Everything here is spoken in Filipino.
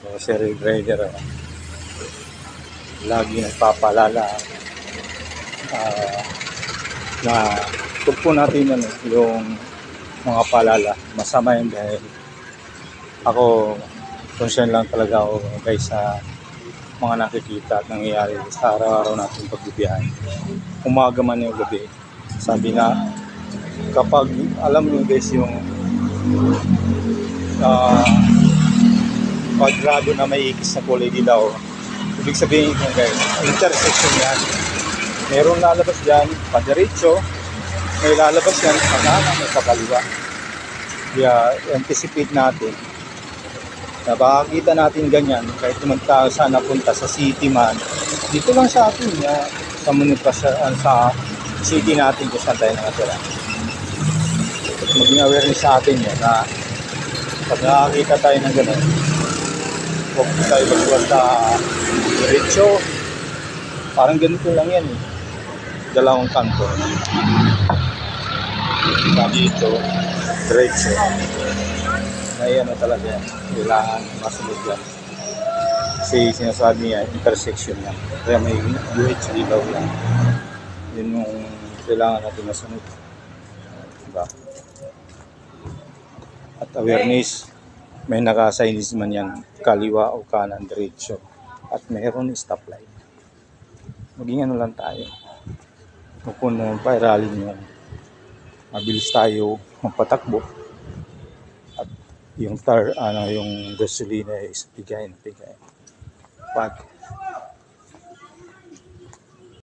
Si rider lagi nagpapalala na huwag po natin yung mga palala. Masama yun dahil ako, concern lang talaga ako guys sa mga nakikita at nangyayari sa araw-araw natin pagbibiyahe. Umaga man yung gabi. Sabi na, kapag alam nyo guys yung kwadrado na may ikis na kulay dilaw, ibig sabihin ko guys, intersection yan. Merong lalabas dyan, padiretso, may lalabas yan, pagkanan, may pakaliwa. Kaya anticipate natin na makakita natin ganyan kahit pumunta sana punta sa city man, dito lang sa atin sa munisipalidad, sa city natin kung saan tayo nakatira. Maging awareness sa atin yan na pag nakakita tayo ng gano'n, huwag po tayo magbuwag sa diretso. Parang ganito lang yan dalawang kanto na dito diretso ay talaga yan, kailangan masunod yan kasi sinasabi niya intersection yan, kaya may UH dilaw yan, yun yung kailangan natin masunod, diba? At awareness, may naka-signage man yan, kaliwa o kanan, diretso, at mayroon stoplight. Maging lang tayo, kung pairalin yung mabilis tayo mapatakbo at yung gasolina is bigay. Pag